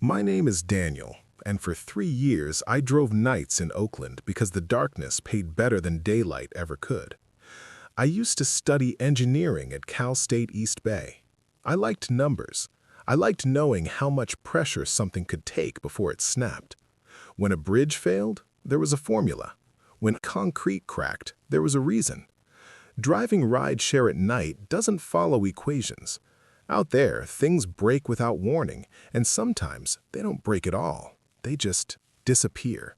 My name is Daniel, and for 3 years I drove nights in Oakland because the darkness paid better than daylight ever could. I used to study engineering at Cal State East Bay. I liked numbers. I liked knowing how much pressure something could take before it snapped. When a bridge failed, there was a formula. When concrete cracked, there was a reason. Driving rideshare at night doesn't follow equations. Out there, things break without warning, and sometimes they don't break at all. They just disappear.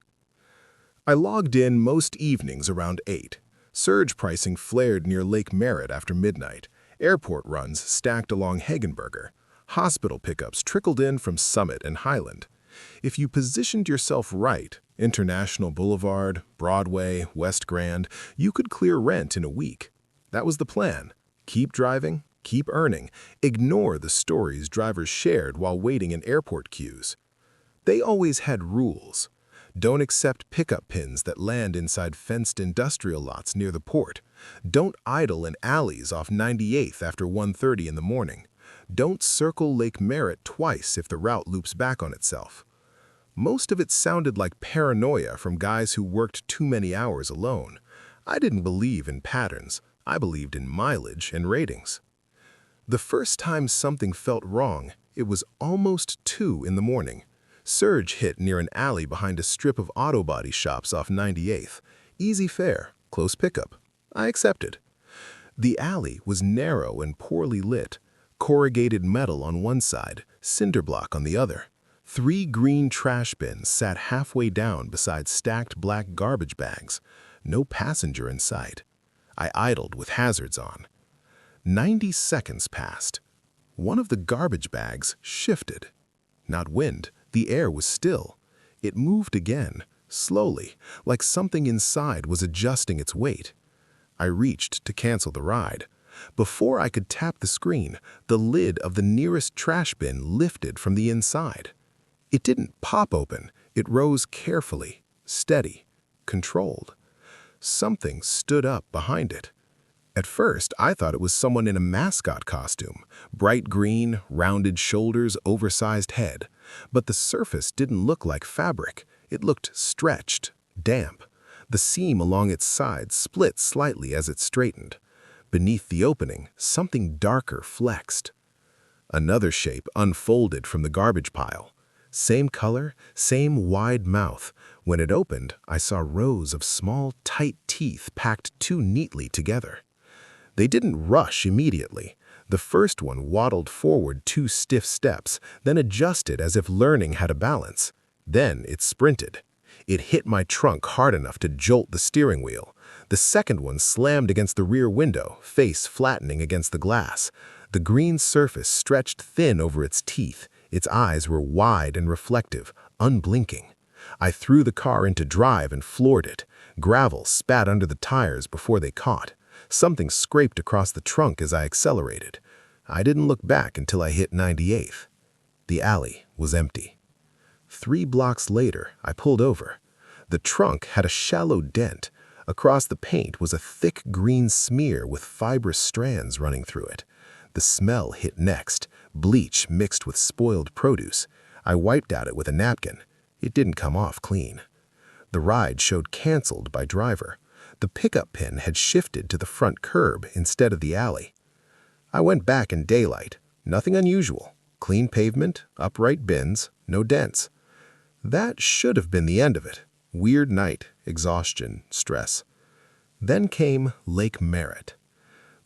I logged in most evenings around 8. Surge pricing flared near Lake Merritt after midnight. Airport runs stacked along Hagenberger. Hospital pickups trickled in from Summit and Highland. If you positioned yourself right, International Boulevard, Broadway, West Grand, you could clear rent in a week. That was the plan. Keep driving, keep earning, ignore the stories drivers shared while waiting in airport queues. They always had rules. Don't accept pickup pins that land inside fenced industrial lots near the port. Don't idle in alleys off 98th after 1:30 in the morning. Don't circle Lake Merritt twice if the route loops back on itself. Most of it sounded like paranoia from guys who worked too many hours alone. I didn't believe in patterns. I believed in mileage and ratings. The first time something felt wrong, it was almost 2 in the morning. Surge hit near an alley behind a strip of auto body shops off 98th. Easy fare, close pickup. I accepted. The alley was narrow and poorly lit. Corrugated metal on one side, cinder block on the other. 3 green trash bins sat halfway down beside stacked black garbage bags. No passenger in sight. I idled with hazards on. 90 seconds passed. One of the garbage bags shifted. Not wind, the air was still. It moved again, slowly, like something inside was adjusting its weight. I reached to cancel the ride. Before I could tap the screen, the lid of the nearest trash bin lifted from the inside. It didn't pop open, it rose carefully, steady, controlled. Something stood up behind it. At first, I thought it was someone in a mascot costume, bright green, rounded shoulders, oversized head. But the surface didn't look like fabric. It looked stretched, damp. The seam along its sides split slightly as it straightened. Beneath the opening, something darker flexed. Another shape unfolded from the garbage pile. Same color, same wide mouth. When it opened, I saw rows of small, tight teeth packed too neatly together. They didn't rush immediately. The first one waddled forward 2 stiff steps, then adjusted as if learning how to balance. Then it sprinted. It hit my trunk hard enough to jolt the steering wheel. The second one slammed against the rear window, face flattening against the glass. The green surface stretched thin over its teeth. Its eyes were wide and reflective, unblinking. I threw the car into drive and floored it. Gravel spat under the tires before they caught. Something scraped across the trunk as I accelerated. I didn't look back until I hit 98th. The alley was empty. 3 blocks later, I pulled over. The trunk had a shallow dent. Across the paint was a thick green smear with fibrous strands running through it. The smell hit next, bleach mixed with spoiled produce. I wiped at it with a napkin. It didn't come off clean. The ride showed canceled by driver. The pickup pin had shifted to the front curb instead of the alley. I went back in daylight. Nothing unusual. Clean pavement, upright bins, no dents. That should have been the end of it. Weird night, exhaustion, stress. Then came Lake Merritt.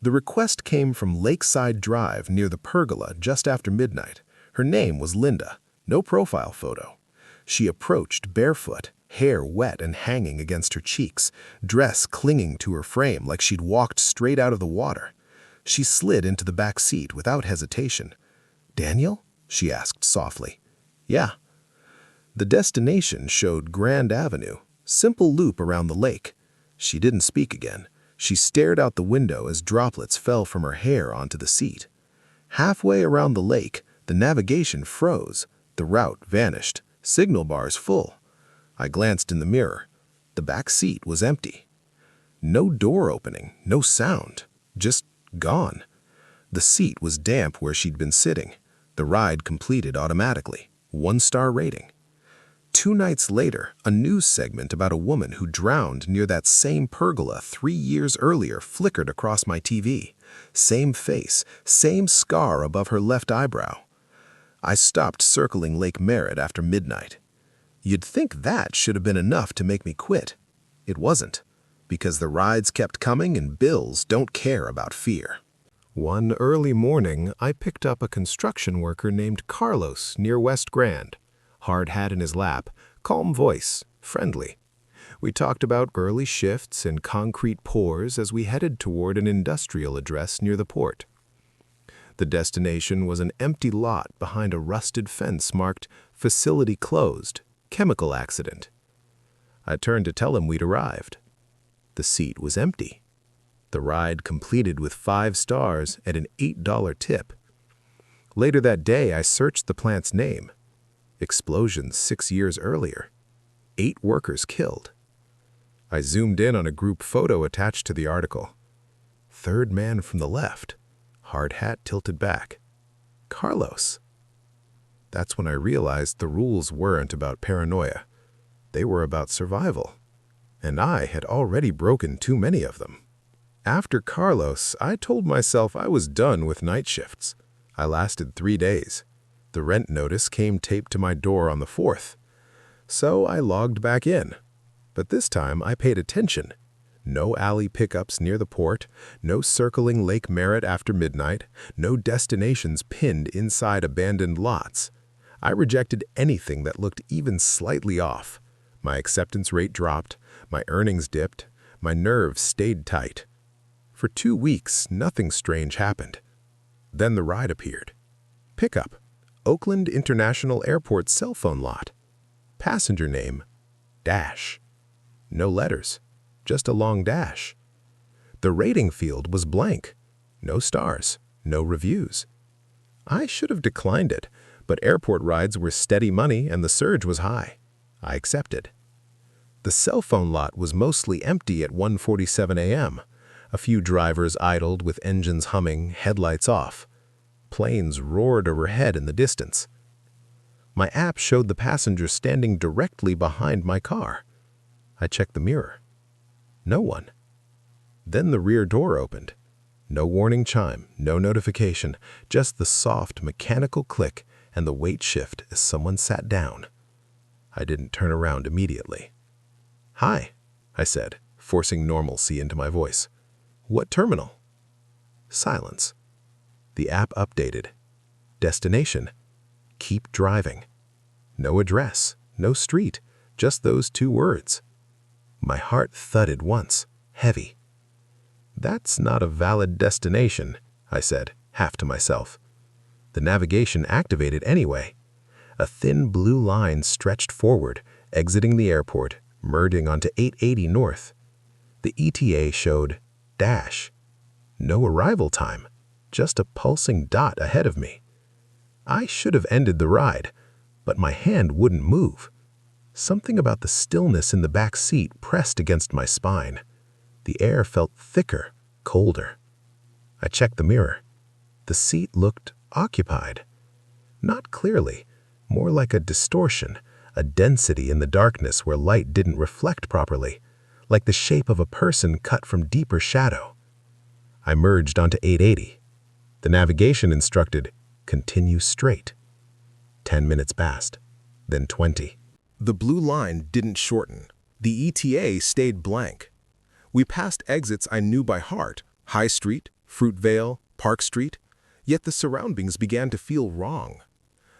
The request came from Lakeside Drive near the pergola just after midnight. Her name was Linda. No profile photo. She approached barefoot, hair wet and hanging against her cheeks, dress clinging to her frame like she'd walked straight out of the water. She slid into the back seat without hesitation. "Daniel?" she asked softly. "Yeah." The destination showed Grand Avenue, simple loop around the lake. She didn't speak again. She stared out the window as droplets fell from her hair onto the seat. Halfway around the lake, the navigation froze. The route vanished, signal bars full. I glanced in the mirror. The back seat was empty. No door opening, no sound, just gone. The seat was damp where she'd been sitting. The ride completed automatically. 1-star rating. 2 nights later, a news segment about a woman who drowned near that same pergola 3 years earlier flickered across my TV. Same face, same scar above her left eyebrow. I stopped circling Lake Merritt after midnight. You'd think that should have been enough to make me quit. It wasn't, because the rides kept coming and bills don't care about fear. One early morning, I picked up a construction worker named Carlos near West Grand. Hard hat in his lap, calm voice, friendly. We talked about early shifts and concrete pours as we headed toward an industrial address near the port. The destination was an empty lot behind a rusted fence marked "Facility Closed, Chemical Accident." I turned to tell him we'd arrived. The seat was empty. The ride completed with 5 stars and an $8 tip. Later that day, I searched the plant's name. Explosions 6 years earlier. 8 workers killed. I zoomed in on a group photo attached to the article. Third man from the left, hard hat tilted back. Carlos. That's when I realized the rules weren't about paranoia. They were about survival. And I had already broken too many of them. After Carlos, I told myself I was done with night shifts. I lasted 3 days. The rent notice came taped to my door on the 4th. So I logged back in. But this time I paid attention. No alley pickups near the port, no circling Lake Merritt after midnight, no destinations pinned inside abandoned lots. I rejected anything that looked even slightly off. My acceptance rate dropped, my earnings dipped, my nerves stayed tight. For 2 weeks, nothing strange happened. Then the ride appeared. Pickup, Oakland International Airport cell phone lot. Passenger name, Dash. No letters, just a long dash. The rating field was blank. No stars, no reviews. I should have declined it, but airport rides were steady money and the surge was high. I accepted. The cell phone lot was mostly empty at 1:47 a.m. A few drivers idled with engines humming, headlights off. Planes roared overhead in the distance. My app showed the passenger standing directly behind my car. I checked the mirror. No one. Then the rear door opened. No warning chime, no notification, just the soft mechanical click and the weight shift as someone sat down. I didn't turn around immediately. "Hi," I said, forcing normalcy into my voice. "What terminal?" Silence. The app updated. Destination, keep driving. No address, no street, just those 2 words. My heart thudded once, heavy. "That's not a valid destination," I said, half to myself. The navigation activated anyway. A thin blue line stretched forward, exiting the airport, merging onto 880 North. The ETA showed Dash. No arrival time, just a pulsing dot ahead of me. I should have ended the ride, but my hand wouldn't move. Something about the stillness in the back seat pressed against my spine. The air felt thicker, colder. I checked the mirror. The seat looked occupied. Not clearly, more like a distortion, a density in the darkness where light didn't reflect properly, like the shape of a person cut from deeper shadow. I merged onto 880. The navigation instructed, continue straight. 10 minutes passed, then 20. The blue line didn't shorten. The ETA stayed blank. We passed exits I knew by heart, High Street, Fruitvale, Park Street, yet the surroundings began to feel wrong.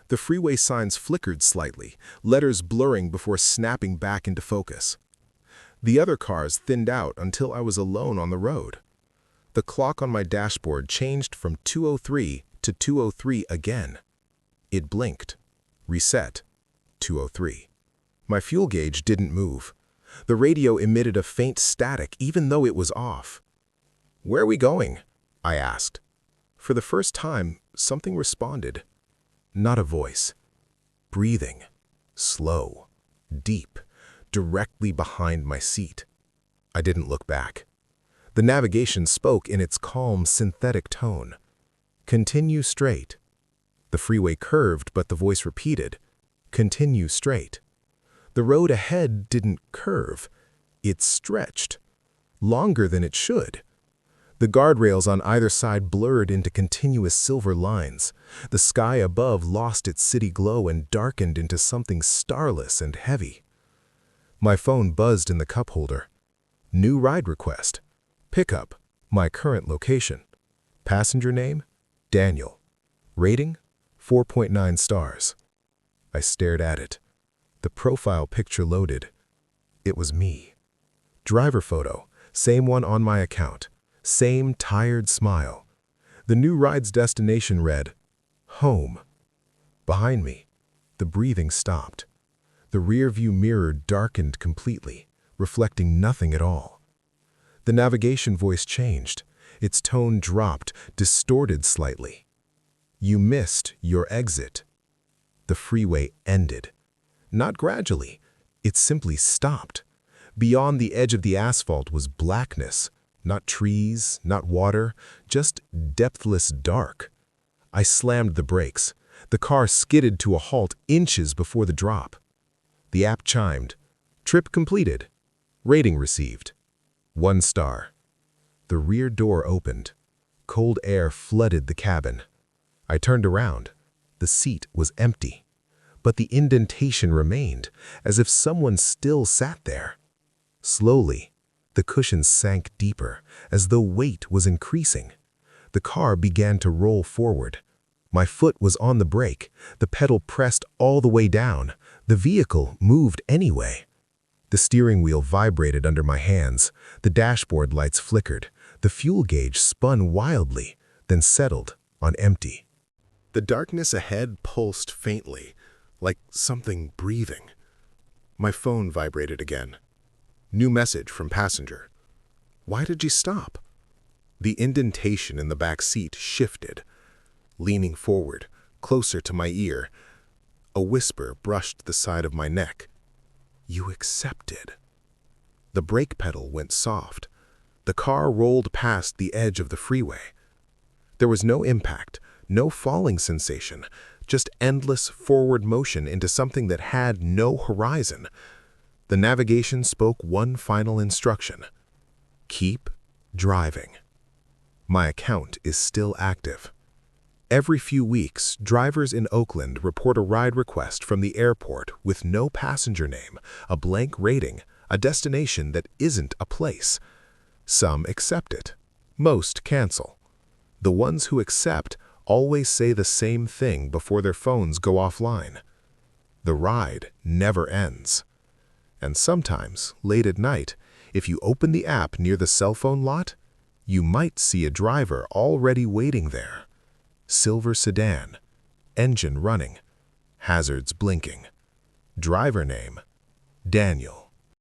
The freeway signs flickered slightly, letters blurring before snapping back into focus. The other cars thinned out until I was alone on the road. The clock on my dashboard changed from 2:03 to 2:03 again. It blinked, reset, 2:03. My fuel gauge didn't move. The radio emitted a faint static even though it was off. "Where are we going?" I asked. For the first time, something responded. Not a voice. Breathing. Slow. Deep. Directly behind my seat. I didn't look back. The navigation spoke in its calm, synthetic tone. Continue straight. The freeway curved, but the voice repeated. Continue straight. The road ahead didn't curve. It stretched. Longer than it should. The guardrails on either side blurred into continuous silver lines. The sky above lost its city glow and darkened into something starless and heavy. My phone buzzed in the cup holder. New ride request. Pickup. My current location. Passenger name? Daniel. Rating? 4.9 stars. I stared at it. The profile picture loaded. It was me. Driver photo. Same one on my account. Same tired smile. The new ride's destination read, home. Behind me, the breathing stopped. The rear-view mirror darkened completely, reflecting nothing at all. The navigation voice changed. Its tone dropped, distorted slightly. You missed your exit. The freeway ended. Not gradually. It simply stopped. Beyond the edge of the asphalt was blackness. Not trees, not water, just depthless dark. I slammed the brakes. The car skidded to a halt inches before the drop. The app chimed. Trip completed. Rating received. 1 star. The rear door opened. Cold air flooded the cabin. I turned around. The seat was empty. But the indentation remained, as if someone still sat there. Slowly, the cushions sank deeper, as though weight was increasing. The car began to roll forward. My foot was on the brake. The pedal pressed all the way down. The vehicle moved anyway. The steering wheel vibrated under my hands. The dashboard lights flickered. The fuel gauge spun wildly, then settled on empty. The darkness ahead pulsed faintly, like something breathing. My phone vibrated again. New message from passenger. Why did you stop? The indentation in the back seat shifted. Leaning forward, closer to my ear, a whisper brushed the side of my neck. You accepted. The brake pedal went soft. The car rolled past the edge of the freeway. There was no impact, no falling sensation, just endless forward motion into something that had no horizon. The navigation spoke one final instruction. Keep driving. My account is still active. Every few weeks, drivers in Oakland report a ride request from the airport with no passenger name, a blank rating, a destination that isn't a place. Some accept it. Most cancel. The ones who accept always say the same thing before their phones go offline. The ride never ends. And sometimes, late at night, if you open the app near the cell phone lot, you might see a driver already waiting there. Silver sedan, engine running, hazards blinking. Driver name, Daniel.